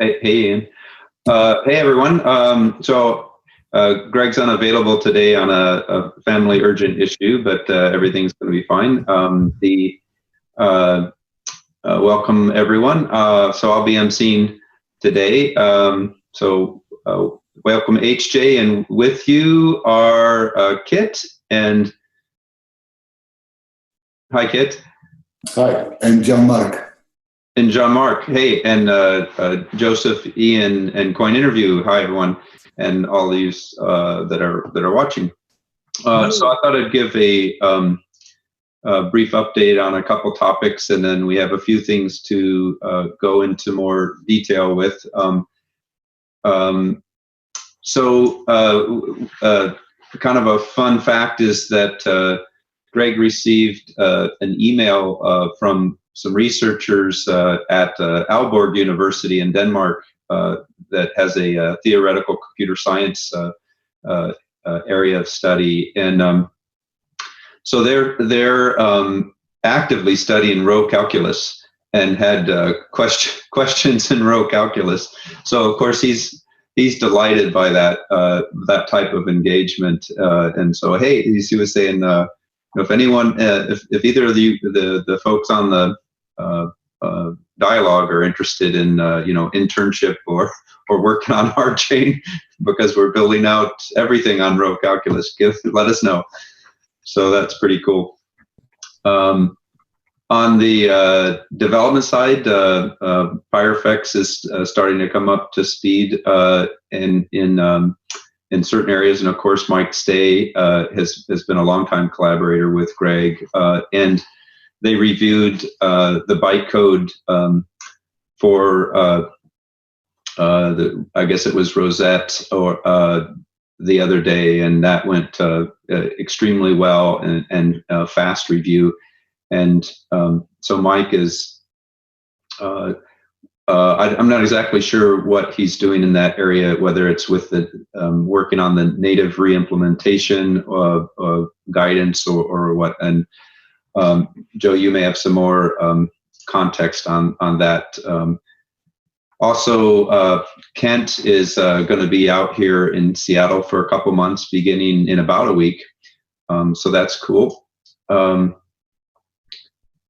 Hey, Ian. Hey, everyone. Greg's unavailable today on a family urgent issue, but everything's going to be fine. Welcome, everyone. So I'll be emceeing today. Welcome, HJ, and with you are Kit and hi, Kit. Hi, and Jean-Marc. And Jean-Marc, hey, and Joseph, Ian, and Coin Interview. Hi, everyone, and all these that are watching. So I thought I'd give a brief update on a couple topics, and then we have a few things to go into more detail with. Kind of a fun fact is that Greg received an email from some researchers at Aalborg University in Denmark that has a theoretical computer science area of study, and so they're actively studying row calculus and had questions in row calculus. So of course he's delighted by that type of engagement, and so hey, he was saying. If anyone, if either of the folks on the dialogue are interested in internship or working on rchain, because we're building out everything on row calculus, let us know. So that's pretty cool. On the development side, Pyrefx is starting to come up to speed in certain areas, and of course Mike Stay has been a longtime collaborator with Greg, and they reviewed the bytecode for I guess it was Rosette or the other day, and that went extremely well and fast review, and so Mike is. I'm not exactly sure what he's doing in that area, whether it's with the working on the native re-implementation guidance or what. And Joe, you may have some more context on that. Also, Kent is going to be out here in Seattle for a couple months, beginning in about a week. So that's cool.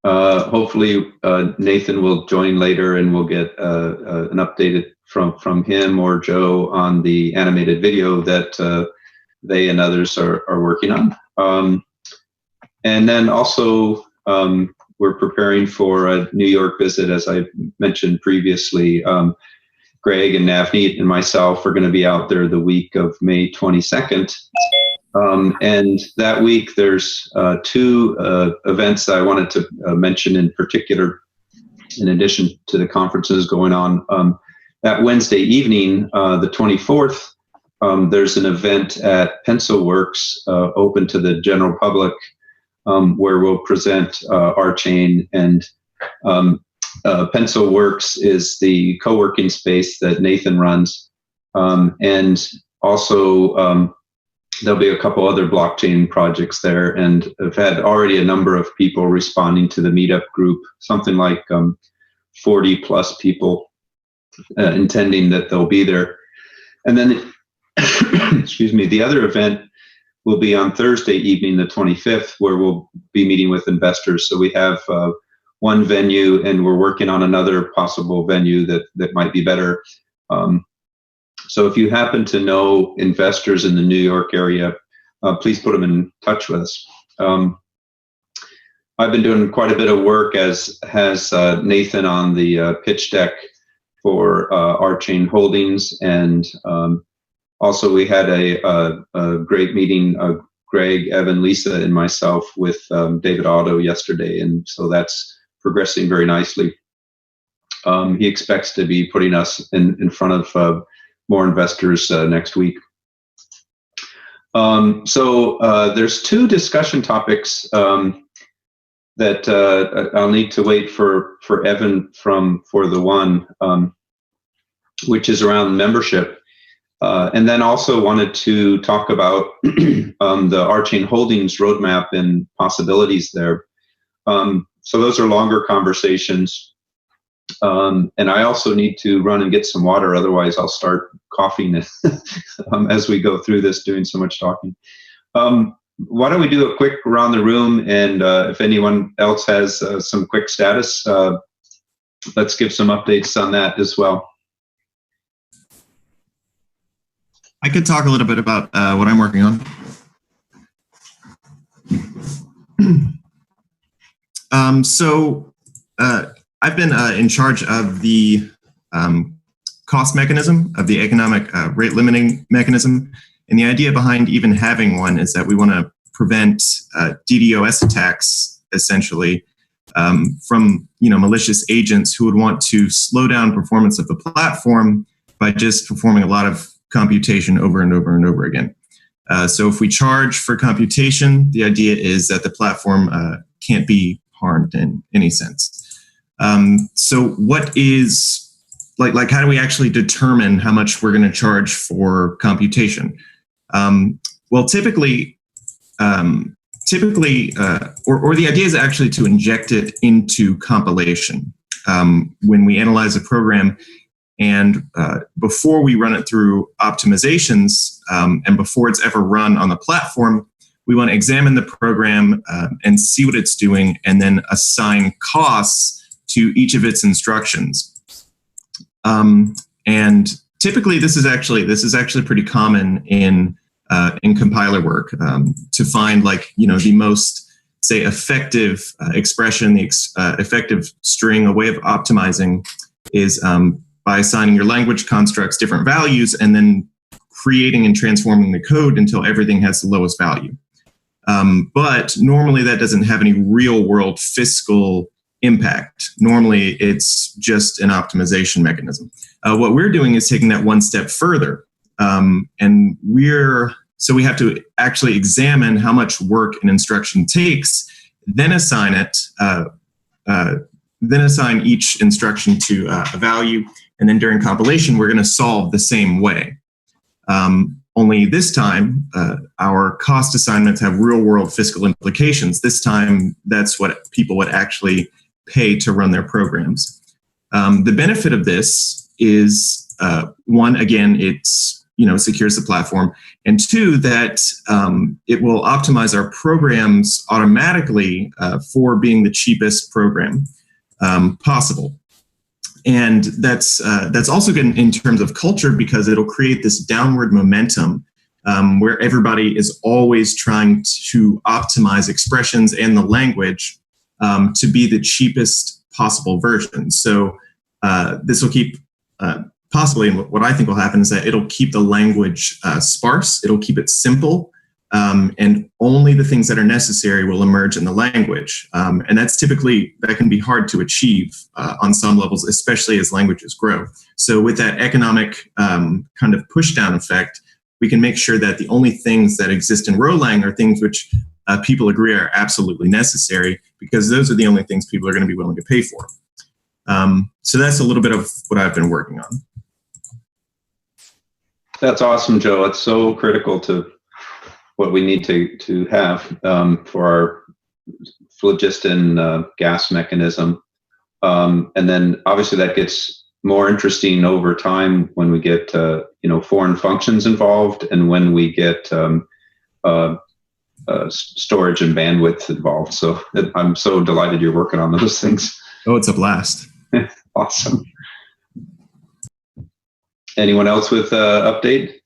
Hopefully Nathan will join later, and we'll get an update from him or Joe on the animated video that they and others are working on. And then also we're preparing for a New York visit, as I mentioned previously. Greg and Navneet and myself are going to be out there the week of May 22nd. And that week there's two events that I wanted to mention in particular, in addition to the conferences going on. That Wednesday evening, the 24th, there's an event at PencilWorks open to the general public, where we'll present rchain, and PencilWorks is the co-working space that Nathan runs, and also there'll be a couple other blockchain projects there, and I've had already a number of people responding to the meetup group, something like 40 plus people intending that they'll be there. And then, excuse me, the other event will be on Thursday evening, the 25th, where we'll be meeting with investors. So we have one venue, and we're working on another possible venue that might be better. So if you happen to know investors in the New York area, please put them in touch with us. I've been doing quite a bit of work, as has Nathan, on the pitch deck for rchain Holdings, and also we had a great meeting, Greg, Evan, Lisa, and myself with David Otto yesterday, and so that's progressing very nicely. He expects to be putting us in front of more investors next week. So there's two discussion topics that I'll need to wait for Evan for the one, which is around membership. And then also wanted to talk about the rchain Holdings roadmap and possibilities there. So those are longer conversations. And I also need to run and get some water, otherwise I'll start coughing as we go through this, doing so much talking. Why don't we do a quick around the room, and if anyone else has some quick status, let's give some updates on that as well. I could talk a little bit about what I'm working on. I've been in charge of the cost mechanism, of the economic rate limiting mechanism. And the idea behind even having one is that we want to prevent DDoS attacks, essentially, from malicious agents who would want to slow down performance of the platform by just performing a lot of computation over and over and over again. So if we charge for computation, the idea is that the platform can't be harmed in any sense. So what is, how do we actually determine how much we're going to charge for computation? Well, typically, or the idea is actually to inject it into compilation. When we analyze a program, and before we run it through optimizations, and before it's ever run on the platform, we want to examine the program and see what it's doing, and then assign costs to each of its instructions. And typically, this is actually pretty common in compiler work, to find the most, say, effective expression, the effective string. A way of optimizing is by assigning your language constructs different values and then creating and transforming the code until everything has the lowest value. But normally that doesn't have any real world fiscal impact. Normally it's just an optimization mechanism. What we're doing is taking that one step further. And so we have to actually examine how much work an instruction takes, then assign it, then assign each instruction to a value. And then during compilation, we're going to solve the same way. Only this time, our cost assignments have real-world fiscal implications. This time, that's what people would actually pay to run their programs. The benefit of this is, one, again, it's secures the platform, and two, that it will optimize our programs automatically for being the cheapest program possible. And that's also good in terms of culture, because it'll create this downward momentum where everybody is always trying to optimize expressions and the language to be the cheapest possible version. So this will keep, possibly, and what I think will happen is that it'll keep the language sparse, it'll keep it simple, and only the things that are necessary will emerge in the language. And that can be hard to achieve on some levels, especially as languages grow. So with that economic kind of push down effect, we can make sure that the only things that exist in Rolang are things which people agree are absolutely necessary, because those are the only things people are going to be willing to pay for. So that's a little bit of what I've been working on. That's awesome, Joe. It's so critical to what we need to have for our phlogiston gas mechanism. And then obviously that gets more interesting over time when we get foreign functions involved, and when we get storage and bandwidth involved. So I'm so delighted you're working on those things. Oh, it's a blast. Awesome. Anyone else with update?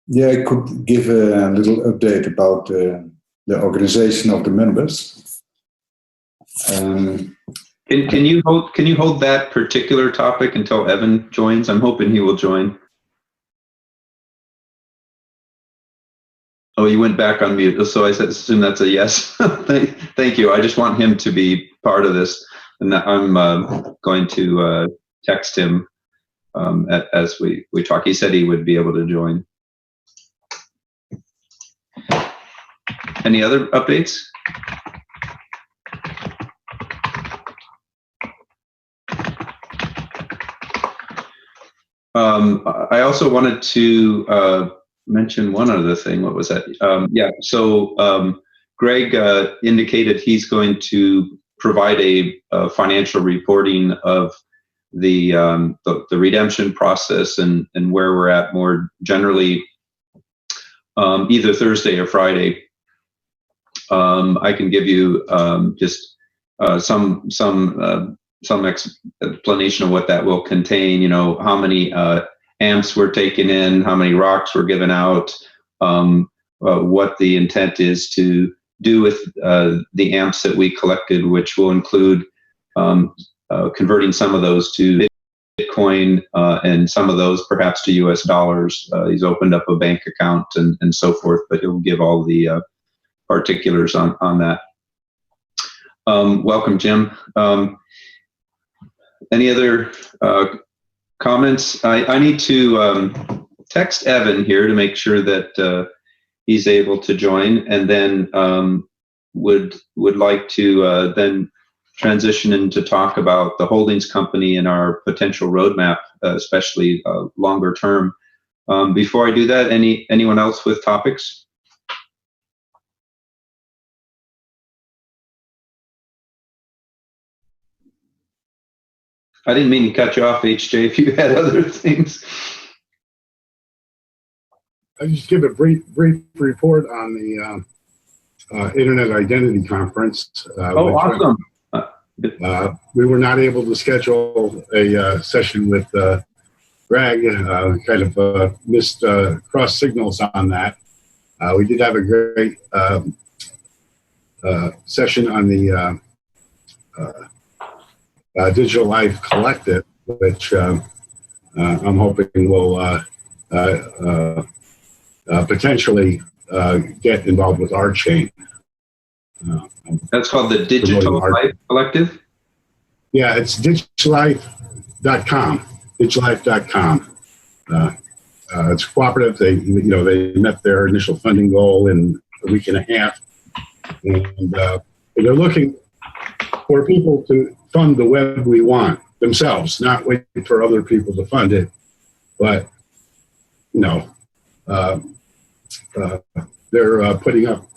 Yeah, I could give a little update about the organization of the members. Can you hold that particular topic until Evan joins? I'm hoping he will join. Oh, you went back on mute. So I assume that's a yes. Thank you. I just want him to be part of this, and I'm going to text him as we talk. He said he would be able to join. Any other updates? I also wanted to mention one other thing. What was that? Yeah, so Greg indicated he's going to provide a financial reporting of the redemption process and where we're at more generally, either Thursday or Friday. I can give you just some explanation of what that will contain. You know, how many amps were taken in, how many rocks were given out, what the intent is to do with the amps that we collected, which will include converting some of those to Bitcoin and some of those perhaps to US dollars. He's opened up a bank account and so forth, but he'll give all the particulars on that. Welcome, Jim. Any other comments? I need to text Evan here to make sure that he's able to join, and then would like to then transition into talk about the holdings company and our potential roadmap, especially longer term. Before I do that, anyone else with topics? I didn't mean to cut you off, HJ, if you had other things. I'll just give a brief report on the Internet Identity Conference. Awesome. We were not able to schedule a session with Greg, kind of missed cross signals on that. We did have a great session on the Digital Life Collective, which I'm hoping will potentially get involved with rchain. That's called the Digital Life Collective? Yeah, it's digitalife.com. Digitalife.com. It's cooperative. They met their initial funding goal in a week and a half, and they're looking for people to fund the web we want themselves, not wait for other people to fund it. But they're putting up.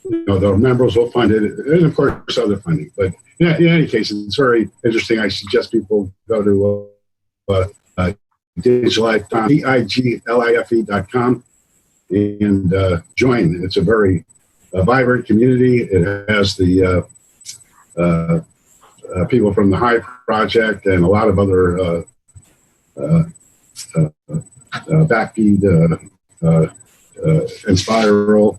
The members will fund it, and of course other funding. But in any case, it's very interesting. I suggest people go to digitalife.com and join. It's a very vibrant community. It has the people from the Hive Project and a lot of other Backfeed, Inspiral,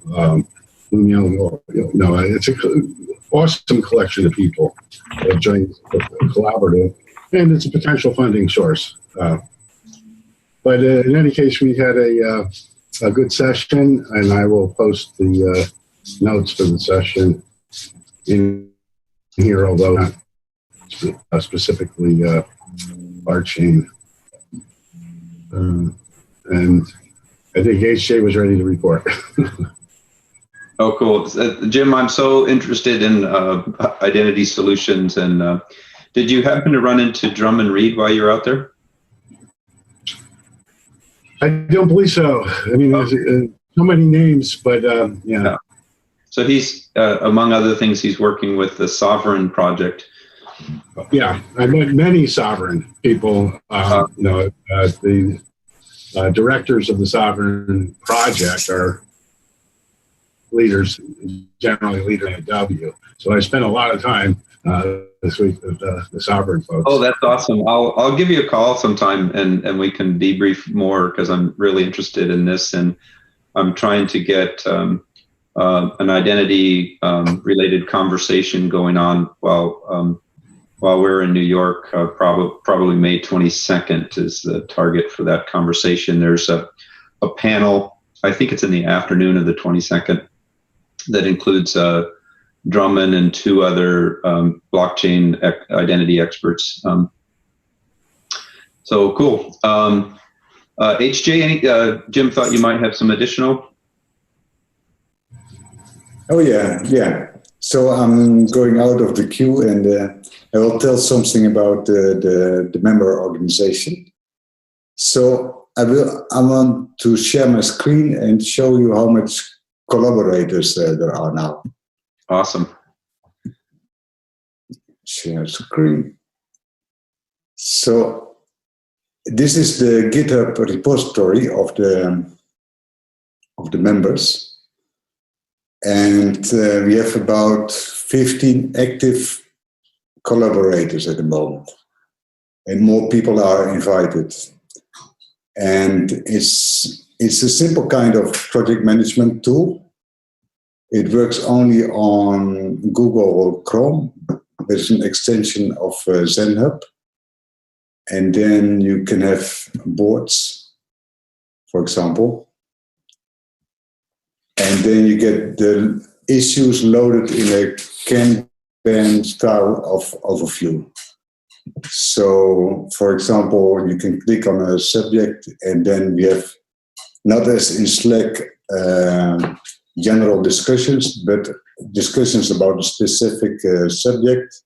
it's an awesome collection of people that join the collaborative, and it's a potential funding source. But in any case, we had a good session, and I will post the notes for the session in here, although not specifically rchain. And I think HJ was ready to report. Oh, cool. Jim, I'm so interested in identity solutions. And did you happen to run into Drummond Reed while you were out there? I don't believe so. I mean, there's so many names, but yeah. So he's, among other things, he's working with the Sovereign Project. Yeah, I met many Sovereign people. The directors of the Sovereign Project are leaders, generally leaders at W. So I spent a lot of time this week with the Sovereign folks. Oh, that's awesome. I'll give you a call sometime and we can debrief more, because I'm really interested in this, and I'm trying to get an identity related conversation going on while we're in New York. Probably May 22nd is the target for that conversation. There's a panel, I think it's in the afternoon of the 22nd, that includes Drummond and two other blockchain identity experts. So cool. HJ, Jim thought you might have some additional. Oh yeah. So I'm going out of the queue, and I will tell something about the member organization. So I want to share my screen and show you how much collaborators there are now. Awesome. share screen. So this is the GitHub repository of the members, and we have about 15 active collaborators at the moment, and more people are invited. And it's a simple kind of project management tool. It works only on Google Chrome. There's an extension of ZenHub. And then you can have boards, for example. And then you get the issues loaded in a Kanban style of overview. So, for example, you can click on a subject, and then we have, not as in Slack, general discussions, but discussions about a specific subject,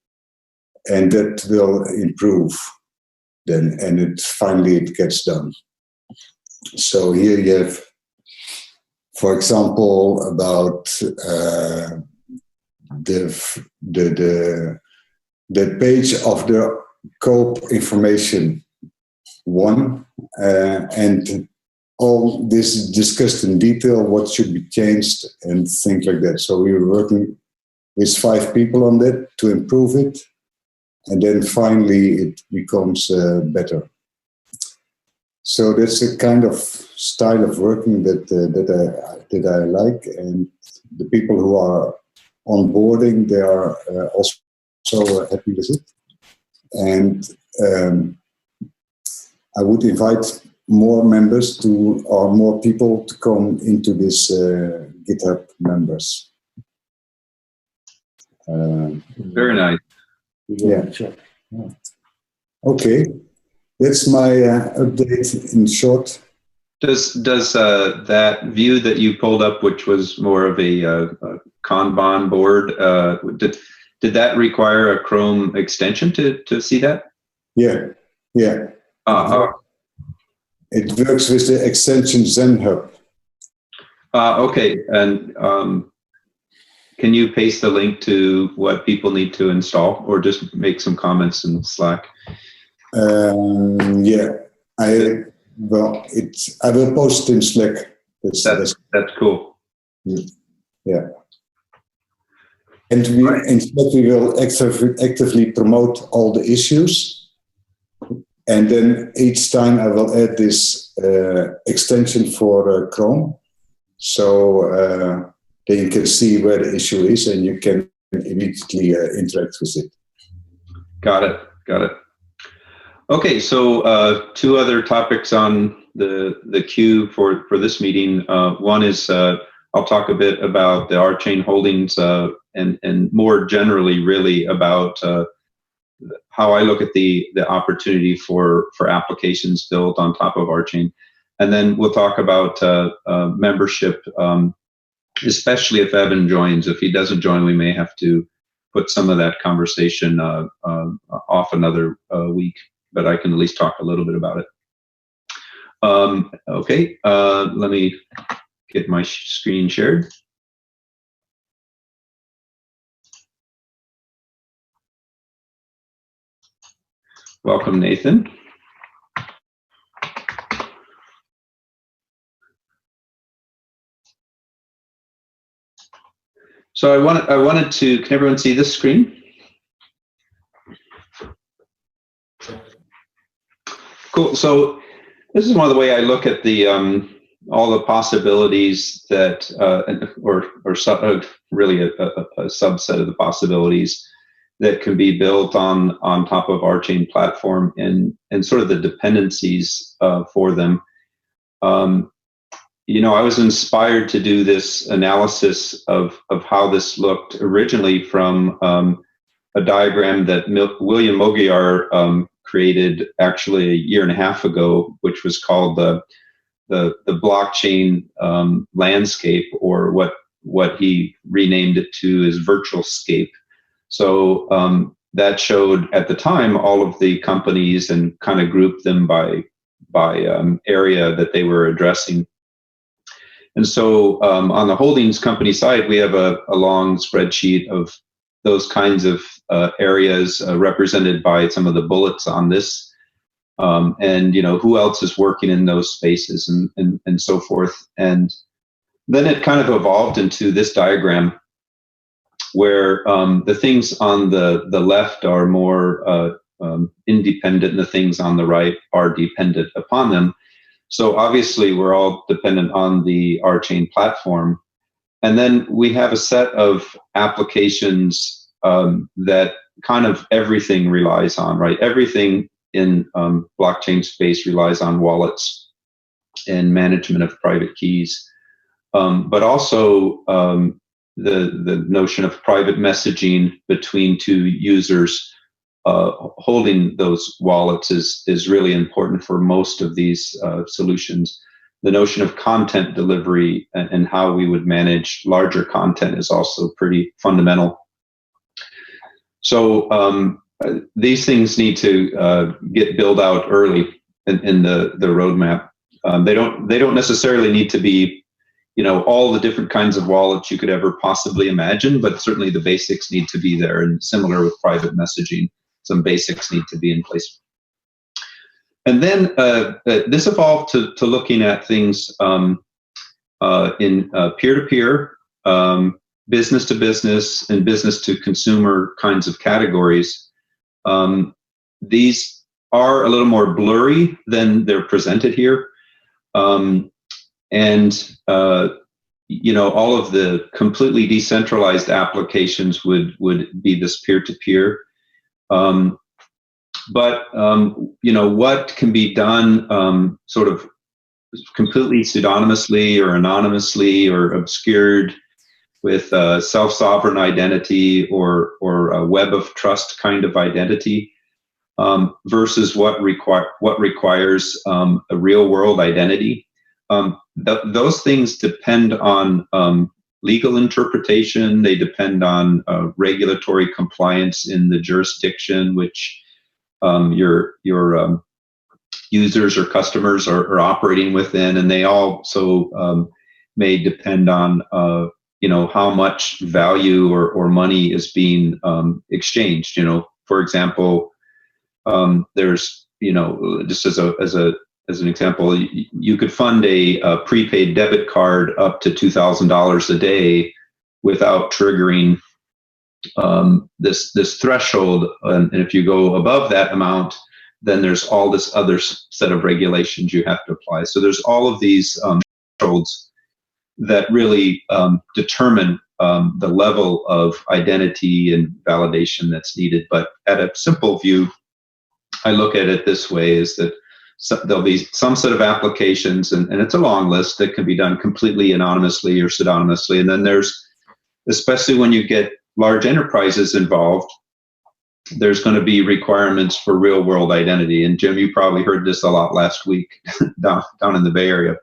and that will improve then, and finally it gets done. So here you have, for example, about the page of the COPE information one, and all this discussed in detail, what should be changed and things like that. So we were working with 5 people on that to improve it, and then finally it becomes better. So that's a kind of style of working that I like, and the people who are onboarding, they are also happy with it. And I would invite more members or more people to come into this GitHub members. Very nice. Yeah. Sure. Okay, that's my update in short. Does that view that you pulled up, which was more of a Kanban board, did that require a Chrome extension to see that? Yeah. It works with the extension ZenHub. Okay, and can you paste the link to what people need to install, or just make some comments in Slack? Yeah, I will post in Slack. That's cool. Yeah. And in Slack we will actively promote all the issues. And then each time I will add this extension for Chrome. So then you can see where the issue is, and you can immediately interact with it. Got it. Okay, so 2 other topics on the queue for this meeting. One is I'll talk a bit about the rchain holdings and more generally really about how I look at the opportunity for applications built on top of rchain. And then we'll talk about membership, especially if Evan joins. If he doesn't join, we may have to put some of that conversation off another week, but I can at least talk a little bit about it. Okay, let me get my screen shared. Welcome, Nathan. So I wanted to, can everyone see this screen? Cool. So this is one of the way I look at the all the possibilities that, really a subset of the possibilities that can be built on top of rchain platform and sort of the dependencies for them. I was inspired to do this analysis of how this looked originally from a diagram that William Mogiar created actually a year and a half ago, which was called the blockchain landscape, or what he renamed it to as virtualscape. So that showed at the time all of the companies and kind of grouped them by area that they were addressing. And so on the holdings company side, we have a long spreadsheet of those kinds of areas represented by some of the bullets on this, and who else is working in those spaces, and so forth. And then it kind of evolved into this diagram where the things on the left are more independent, and the things on the right are dependent upon them. So obviously, we're all dependent on the rchain platform. And then we have a set of applications that kind of everything relies on, right? Everything in blockchain space relies on wallets and management of private keys, but also the notion of private messaging between two users holding those wallets is really important for most of these solutions. The notion of content delivery and how we would manage larger content is also pretty fundamental. So these things need to get built out early in the roadmap. They don't necessarily need to be, all the different kinds of wallets you could ever possibly imagine, but certainly the basics need to be there. And similar with private messaging, some basics need to be in place. And then this evolved to looking at things in peer-to-peer, business to business, and business to consumer kinds of categories. These are a little more blurry than they're presented here. All of the completely decentralized applications would be this peer-to-peer. But what can be done sort of completely pseudonymously or anonymously or obscured with self-sovereign identity or a web of trust kind of identity versus what requires a real-world identity. Those things depend on legal interpretation. They depend on regulatory compliance in the jurisdiction which your users or customers are operating within, and they also may depend on how much value or money is being exchanged. For example, there's just as an example, you could fund a prepaid debit card up to $2,000 a day without triggering this threshold, and if you go above that amount, then there's all this other set of regulations you have to apply. So there's all of these thresholds that really determine the level of identity and validation that's needed. But at a simple view, I look at it this way: is that there'll be some set of applications, and it's a long list that can be done completely anonymously or pseudonymously, and then there's, especially when you get large enterprises involved, there's going to be requirements for real world identity. And Jim, you probably heard this a lot last week down in the Bay Area.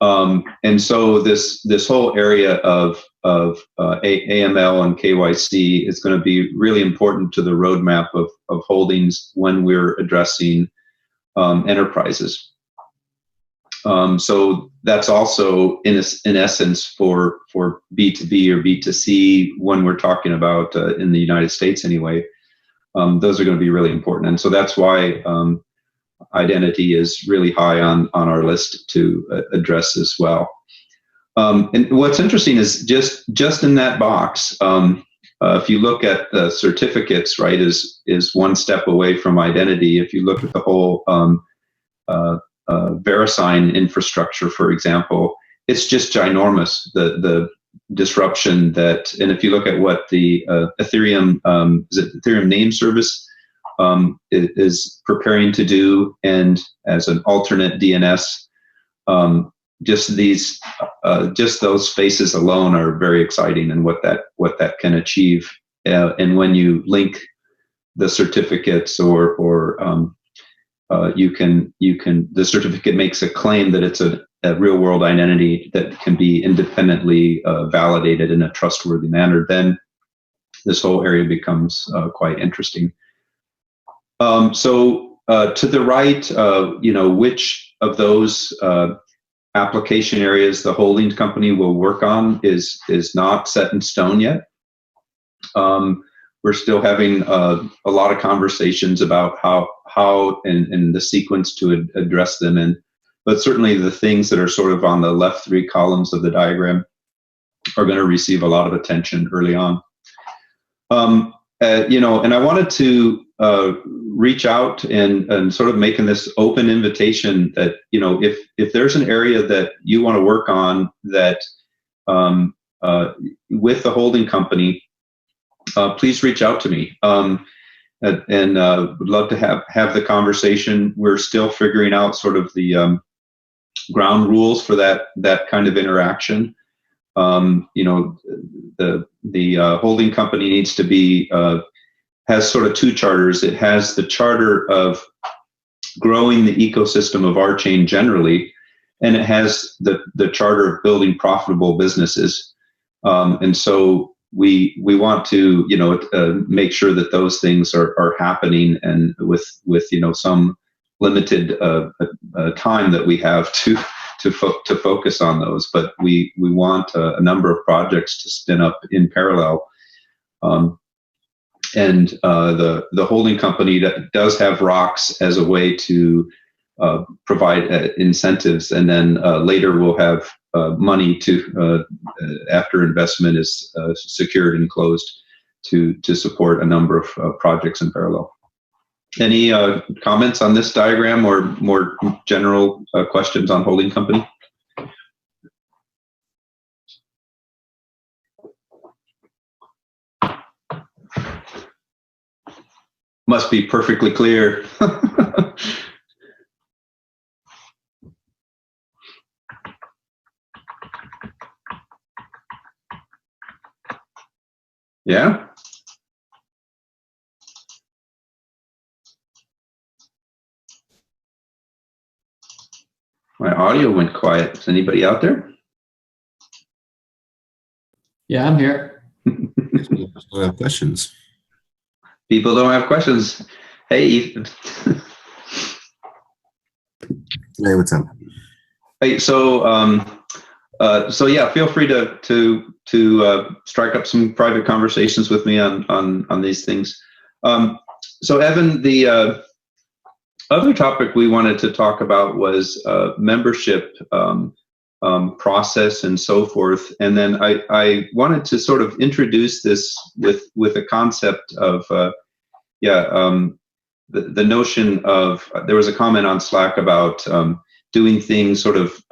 And so this whole area of AML and KYC is going to be really important to the roadmap of holdings when we're addressing enterprises. So that's also in essence for B2B or B2C when we're talking about in the United States anyway. Those are going to be really important, and so that's why identity is really high on our list to address as well. And what's interesting is just in that box, if you look at the certificates, right, is one step away from identity. If you look at the whole VeriSign infrastructure, for example, it's just ginormous, the disruption that, and if you look at what the Ethereum name service is preparing to do, and as an alternate DNS, just those spaces alone are very exciting, and what that can achieve. And when you link the certificates, or the certificate makes a claim that it's a real world identity that can be independently validated in a trustworthy manner, then this whole area becomes quite interesting. So to the right, which of those application areas the holdings company will work on is not set in stone yet. we're still having a lot of conversations about how and the sequence to address them in. But certainly the things that are sort of on the left 3 columns of the diagram are going to receive a lot of attention early on. And I wanted to reach out and sort of making this open invitation that, if there's an area that you want to work on that with the holding company, please reach out to me. Would love to have the conversation. We're still figuring out sort of the ground rules for that kind of interaction. The holding company needs to be has sort of 2 charters. It has the charter of growing the ecosystem of rchain generally, and it has the charter of building profitable businesses. And so we want to make sure that those things are happening, and with some limited time that we have to focus on those. But we want a number of projects to spin up in parallel. And the holding company does have rocks as a way to provide incentives, and then later we'll have money to after investment is secured and closed to support a number of projects in parallel. Any comments on this diagram or more general questions on holding company? Must be perfectly clear. Yeah? My audio went quiet. Is anybody out there? Yeah, I'm here. People don't have questions. People don't have questions. Hey, Ethan. Hey, what's up? Hey, so yeah, feel free to strike up some private conversations with me on these things. So Evan, the other topic we wanted to talk about was membership process and so forth. And then I wanted to sort of introduce this with a concept of the notion of, there was a comment on Slack about doing things sort of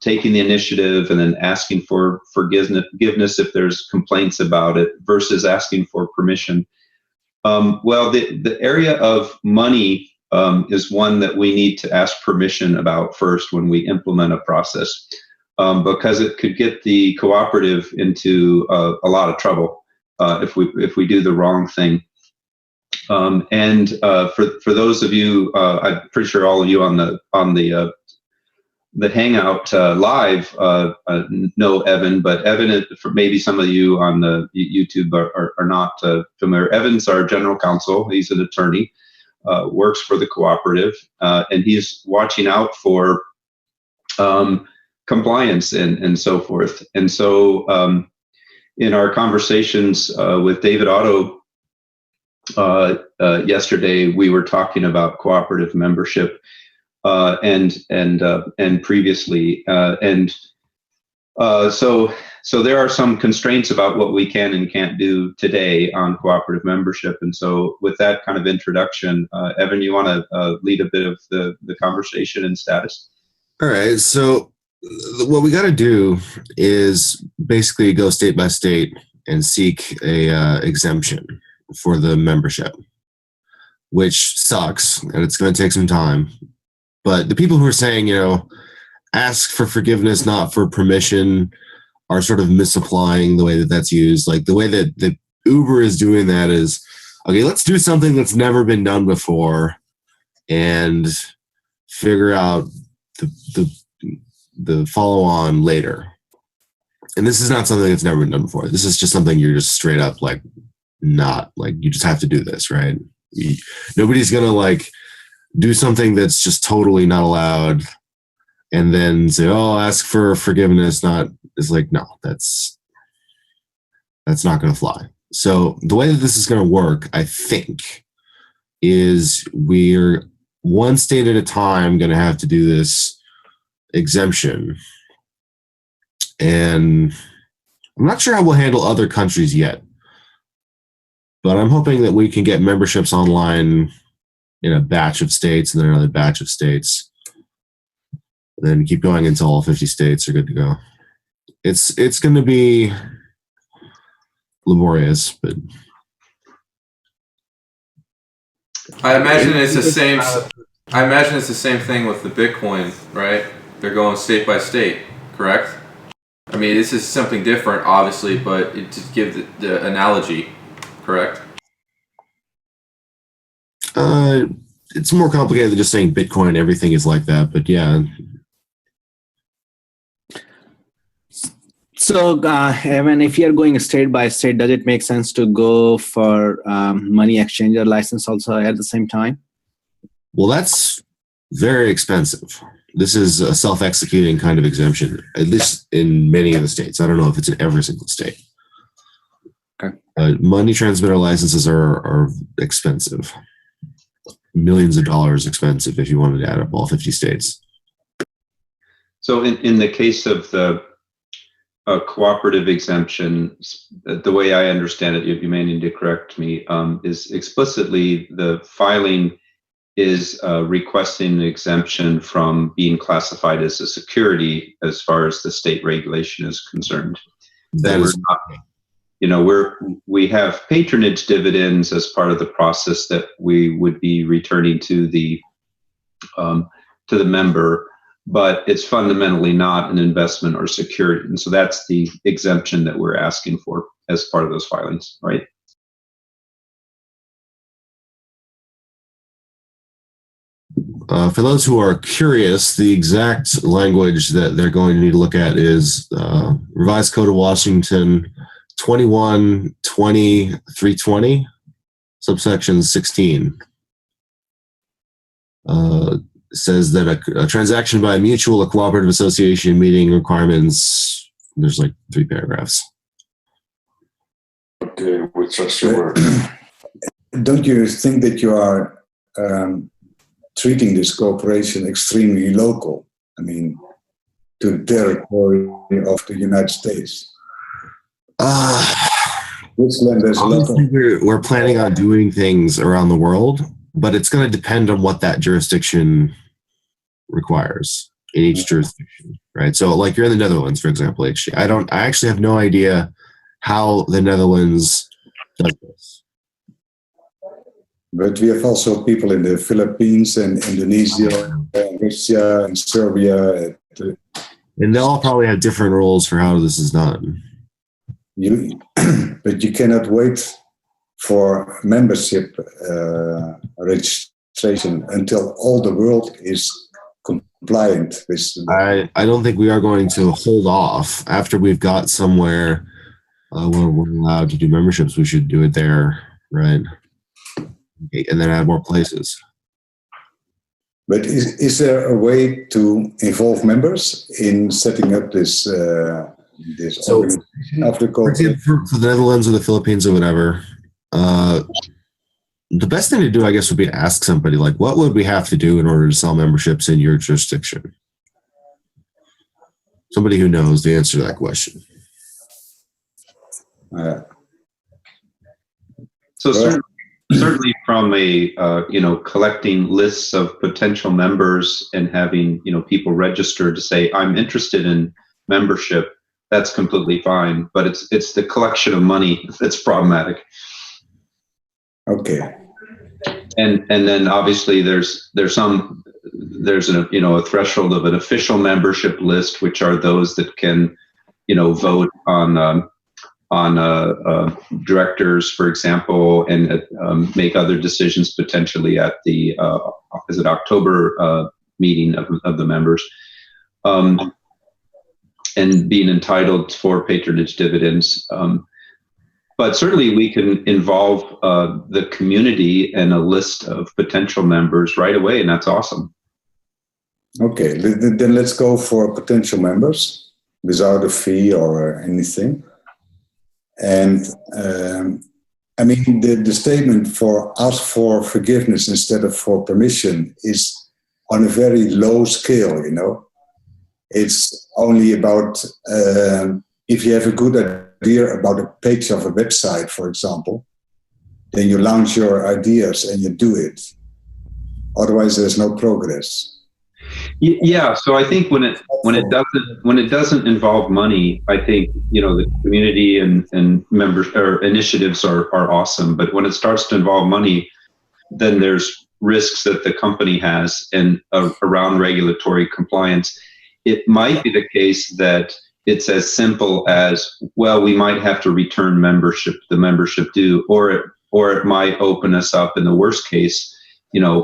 taking the initiative and then asking for forgiveness if there's complaints about it versus asking for permission. Well, the area of money is one that we need to ask permission about first when we implement a process, because it could get the cooperative into a lot of trouble if we do the wrong thing. And for those of you, I'm pretty sure all of you on the Hangout live know Evan, but Evan, for maybe some of you on the YouTube are not familiar. Evan's our general counsel. He's an attorney, works for the cooperative, and he's watching out for compliance and so forth. And so in our conversations with David Otto yesterday, we were talking about cooperative membership. And previously, so there are some constraints about what we can and can't do today on cooperative membership. And so, with that kind of introduction, Evan, you want to lead a bit of the conversation and status? All right. So what we got to do is basically go state by state and seek a exemption for the membership, which sucks, and it's going to take some time. But the people who are saying, ask for forgiveness, not for permission, are sort of misapplying the way that that's used. Like the way that Uber is doing that is, okay, let's do something that's never been done before and figure out the follow on later. And this is not something that's never been done before. This is just something you're just straight up like, not like, you just have to do this, right? Nobody's going to do something that's just totally not allowed and then say, oh, ask for forgiveness. It's like, no, that's not going to fly. So the way that this is going to work, I think, is we're one state at a time going to have to do this exemption. And I'm not sure how we'll handle other countries yet, but I'm hoping that we can get memberships online in a batch of states and then another batch of states, and then keep going until all 50 states are good to go. It's going to be laborious, but I imagine it's the same. I imagine it's the same thing with the Bitcoin, right? They're going state by state, correct? I mean, this is something different, obviously, but to give the analogy, correct? It's more complicated than just saying Bitcoin. Everything is like that, but yeah. So, Evan, if you're going state by state, does it make sense to go for money exchanger license also at the same time? Well, that's very expensive. This is a self-executing kind of exemption, at least in many of the states. I don't know if it's in every single state. Okay. Money transmitter licenses are expensive. Millions of dollars expensive if you wanted to add up all 50 states. So in the case of the cooperative exemption, the way I understand it, you may need to correct me, is explicitly the filing is requesting an exemption from being classified as a security as far as the state regulation is concerned. That is not, we have patronage dividends as part of the process that we would be returning to the member, but it's fundamentally not an investment or security. And so that's the exemption that we're asking for as part of those filings, right? For those who are curious, the exact language that they're going to need to look at is Revised Code of Washington 21-20-320, subsection 16. Says that a transaction by a mutual or cooperative association meeting requirements, there's like 3 paragraphs. Okay, we trust your word. Don't you think that you are treating this cooperation extremely local? I mean, to the territory of the United States. Switzerland, there's a lot of... We're planning on doing things around the world, but it's going to depend on what that jurisdiction requires in each jurisdiction, right? So, like you're in the Netherlands, for example, HG. I actually have no idea how the Netherlands does this. But we have also people in the Philippines and Indonesia, and Russia and Serbia. And they'll all probably have different rules for how this is done. But you cannot wait for membership registration until all the world is compliant with. I don't think we are going to hold off after we've got somewhere where we're allowed to do memberships. We should do it there, right? And then add more places. But is there a way to involve members in setting up this organization after COVID? For the Netherlands or the Philippines or whatever, the best thing to do, I guess, would be to ask somebody, like, what would we have to do in order to sell memberships in your jurisdiction? Somebody who knows the answer to that question. So certainly from a collecting lists of potential members and having people register to say I'm interested in membership, that's completely fine. But it's the collection of money that's problematic. Okay. And then obviously there's a threshold of an official membership list, which are those that can vote on directors, for example, and make other decisions potentially at the October meeting of the members, and being entitled for patronage dividends. But certainly we can involve the community in a list of potential members right away, and that's awesome. Okay, then let's go for potential members without a fee or anything. And I mean, the statement for ask for forgiveness instead of for permission is on a very low scale, you know. It's only about if you have a good idea about a page of a website, for example, then you launch your ideas and you do it. Otherwise, there's no progress. Yeah, so I think when it doesn't involve money, I think the community and members or initiatives are awesome. But when it starts to involve money, then there's risks that the company has and around regulatory compliance. It might be the case that it's as simple as, well, we might have to return the membership due, or it might open us up in the worst case,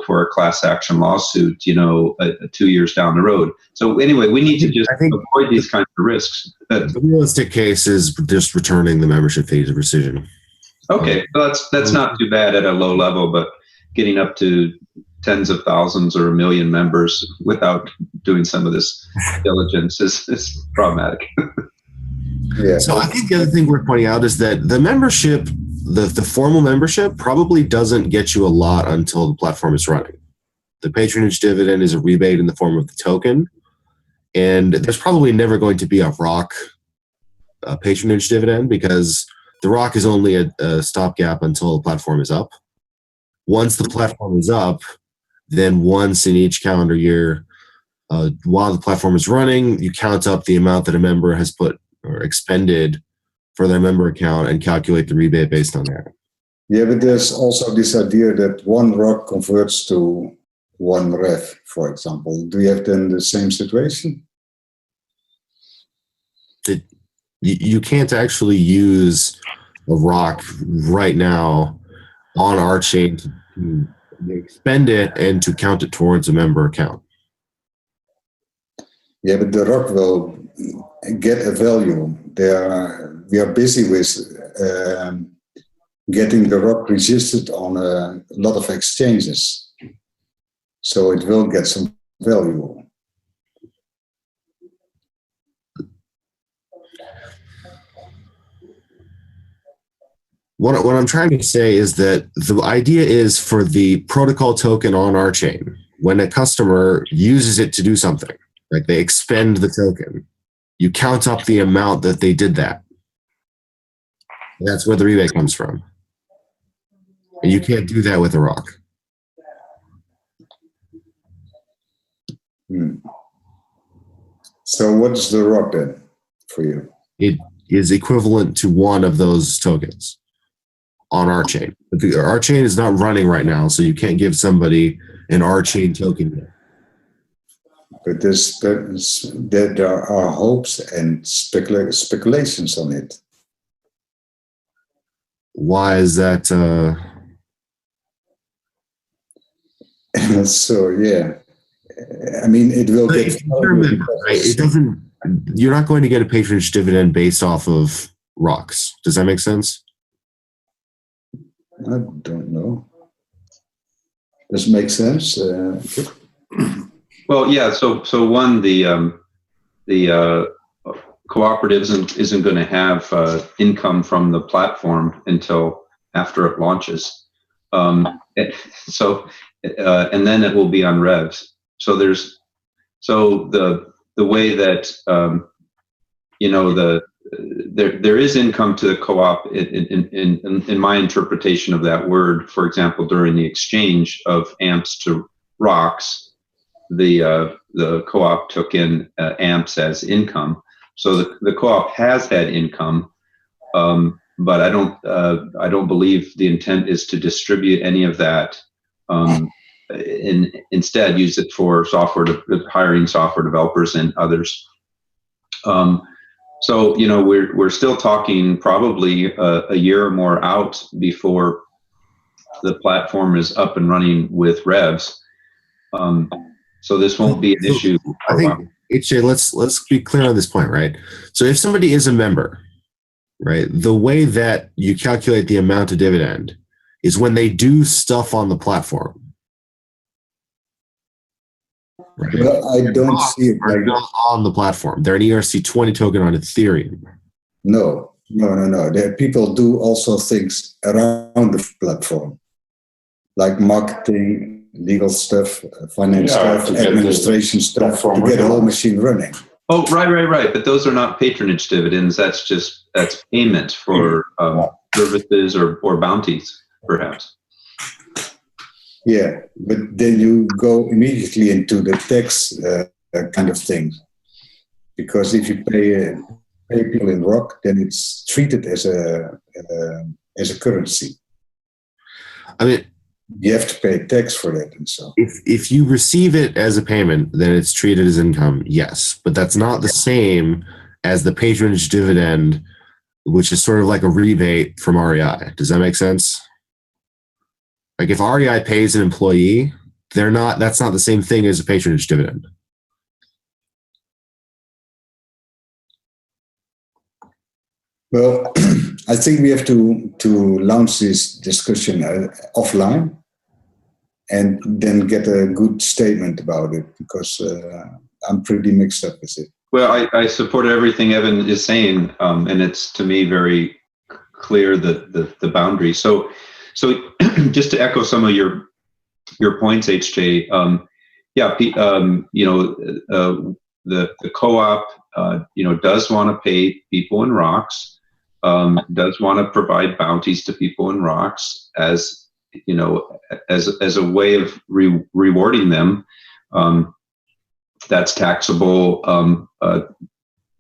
for a class action lawsuit, 2 years down the road. So anyway, we need to just avoid these kinds of risks. The realistic case is just returning the membership fee to rescission. Okay, so that's not too bad at a low level, but getting up to tens of thousands or 1 million members without doing some of this diligence is problematic. Yeah. So I think the other thing we're pointing out is that the membership, the formal membership probably doesn't get you a lot until the platform is running. The patronage dividend is a rebate in the form of the token. And there's probably never going to be a ROC patronage dividend because the ROC is only a stopgap until the platform is up. Once the platform is up, then once in each calendar year, while the platform is running, you count up the amount that a member has put or expended for their member account and calculate the rebate based on that. Yeah, but there's also this idea that one ROC converts to one REV, for example. Do you have then the same situation? You can't actually use a ROC right now on our chain to expend it and to count it towards a member account. Yeah, but the ROC will get a value. We are busy with getting the ROC registered on a lot of exchanges. So it will get some value. What I'm trying to say is that the idea is for the protocol token on our chain, when a customer uses it to do something, like they expend the token, you count up the amount that they did that. That's where the rebate comes from. And you can't do that with a ROC. So what's the ROC then for you? It is equivalent to one of those tokens on our chain. But our chain is not running right now, so you can't give somebody an our chain token yet. But there are hopes and speculations on it. Why is that? So yeah, I mean it will get. Remember, right? It doesn't. You're not going to get a patronage dividend based off of ROCs. Does that make sense? I don't know. Does it make sense? Well, yeah. So one, the cooperatives isn't going to have income from the platform until after it launches. And then it will be on revs. So the way that there is income to the co-op in my interpretation of that word. For example, during the exchange of amps to ROCs, the co-op took in amps as income. So the co-op has had income, but I don't believe the intent is to distribute any of that. And instead use it for hiring software developers and others. So we're still talking probably a year or more out before the platform is up and running with revs. So this won't be an issue. I think HJ, let's be clear on this point, right? So if somebody is a member, right, the way that you calculate the amount of dividend is when they do stuff on the platform. Right. Well, I don't see it like on the platform. They're an ERC20 token on Ethereum. No, No. People do also things around the platform, like marketing, legal stuff, finance stuff, administration stuff, to get the whole machine running. Oh, right. But those are not patronage dividends. That's payment for services or bounties, perhaps. Yeah, but then you go immediately into the tax kind of thing, because if you pay people in ROC, then it's treated as a currency. I mean, you have to pay tax for that, and so. If you receive it as a payment, then it's treated as income, yes, but that's not the same as the patronage dividend, which is sort of like a rebate from REI. Does that make sense? Like if REI pays an employee, that's not the same thing as a patronage dividend. Well, I think we have to launch this discussion offline and then get a good statement about it, because I'm pretty mixed up with it. Well, I support everything Evan is saying, and it's to me very clear the boundary. So just to echo some of your points, HJ. The co-op does want to pay people in ROCs, does want to provide bounties to people in ROCs as a way of rewarding them. That's taxable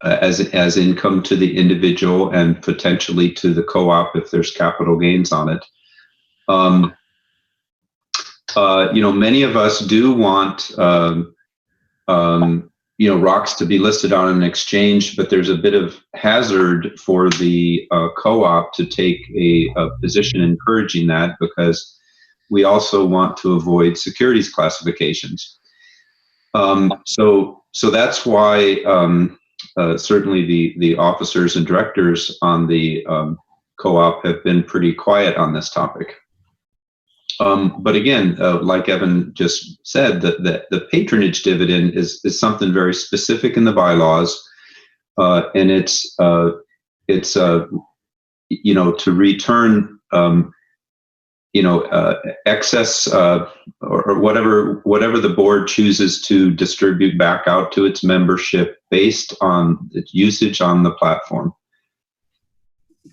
as income to the individual and potentially to the co-op if there's capital gains on it. Many of us do want ROCs to be listed on an exchange, but there's a bit of hazard for the co-op to take a position encouraging that, because we also want to avoid securities classifications. So that's why certainly the officers and directors on the co-op have been pretty quiet on this topic. But again, like Evan just said, the patronage dividend is something very specific in the bylaws, and it's to return excess or whatever the board chooses to distribute back out to its membership based on its usage on the platform.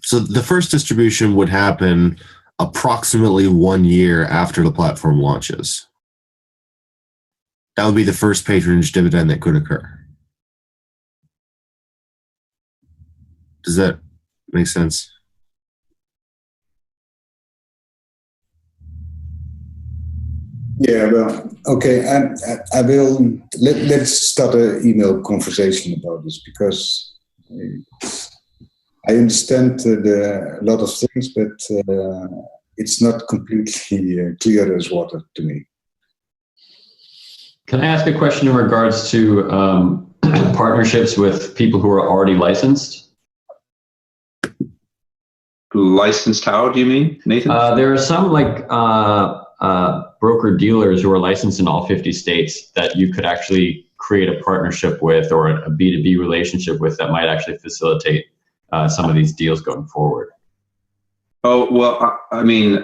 So the first distribution would happen approximately 1 year after the platform launches. That would be the first patronage dividend that could occur. Does that make sense? Yeah, well, okay. I will. Let's start an email conversation about this, because I understand a lot of things, but it's not completely clear as water to me. Can I ask a question in regards to partnerships with people who are already licensed? Licensed how, do you mean, Nathan? There are some broker dealers who are licensed in all 50 states that you could actually create a partnership with, or a B2B relationship with, that might actually facilitate some of these deals going forward. Oh, well, I mean,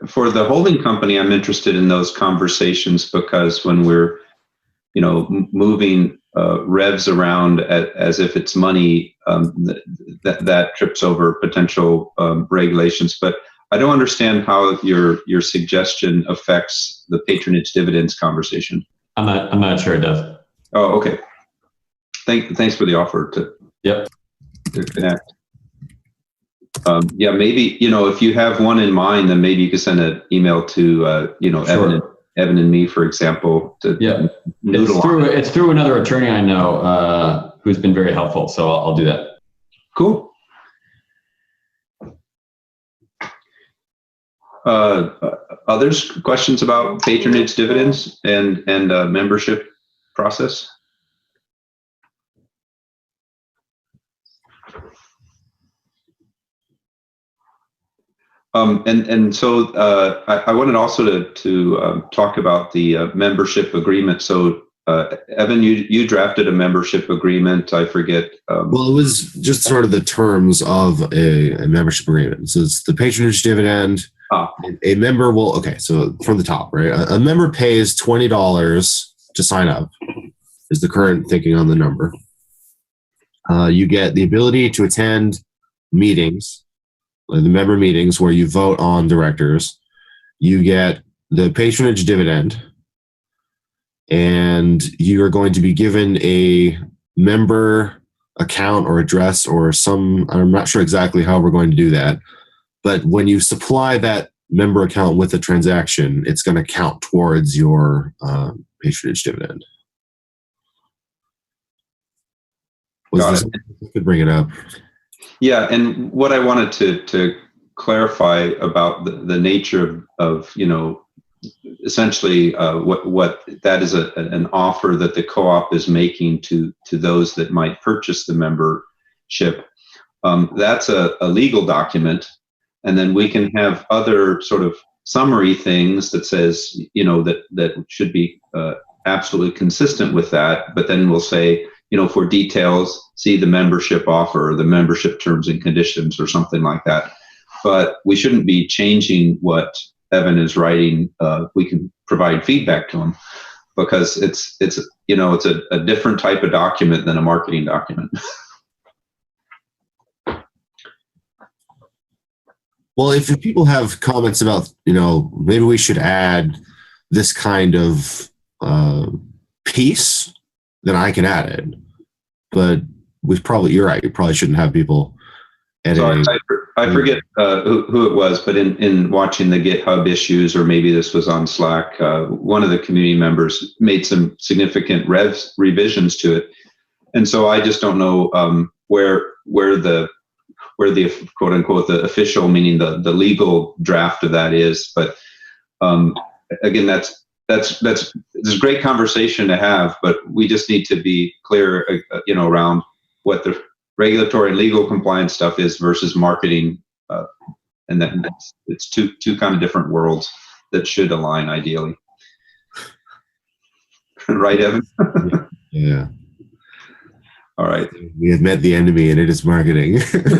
for the holding company, I'm interested in those conversations, because when we're, moving revs around as if it's money, that trips over potential regulations. But I don't understand how your suggestion affects the patronage dividends conversation. I'm not sure it does. Oh, okay. Thanks for the offer to connect. Maybe, if you have one in mind, then maybe you could send an email to, Sure. Evan and me, for example, to noodle on it. It's through another attorney I know who's been very helpful, so I'll do that. Cool. Others, questions about patronage dividends and membership process? So I wanted also to talk about the membership agreement. So Evan, you drafted a membership agreement. I forget. Well, it was just sort of the terms of a membership agreement. So it's the patronage dividend. A member will, okay, so from the top, right? A member pays $20 to sign up, is the current thinking on the number. You get the ability to attend meetings, like the member meetings where you vote on directors. You get the patronage dividend, and you are going to be given a member account or address or some, I'm not sure exactly how we're going to do that, but when you supply that member account with a transaction, it's going to count towards your patronage dividend. Was there something you could bring it up? Yeah, and what I wanted to clarify about the nature of essentially what that is an offer that the co-op is making to those that might purchase the membership. That's a legal document, and then we can have other sort of summary things that says that should be absolutely consistent with that. But then we'll say, for details, see the membership offer or the membership terms and conditions or something like that. But we shouldn't be changing what Evan is writing. We can provide feedback to him because it's a different type of document than a marketing document. Well, if people have comments about, maybe we should add this kind of piece, then I can add it. But you're right. You probably shouldn't have people editing. So I forget who it was, but in watching the GitHub issues, or maybe this was on Slack, one of the community members made some significant revisions to it, and so I just don't know where the quote unquote the official, meaning the legal draft of that is. But again, that's a great conversation to have, but we just need to be clear, around what the regulatory and legal compliance stuff is versus marketing, and then it's two kind of different worlds that should align ideally. Right, Evan? Yeah. All right. We have met the enemy, and it is marketing. So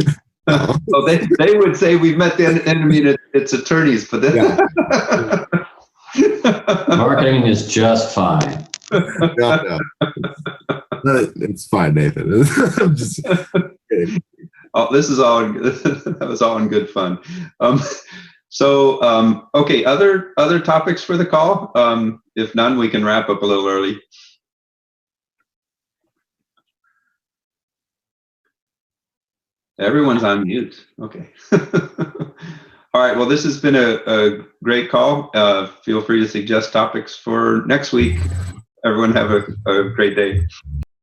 they would say we've met the enemy, and it's attorneys, but then. Yeah. Marketing is just fine. No. It's fine, Nathan. I'm just kidding. Oh, that was all in good fun. Okay, other topics for the call? If none, we can wrap up a little early. Everyone's on mute. Okay. All right. Well, this has been a great call. Feel free to suggest topics for next week. Everyone have a great day.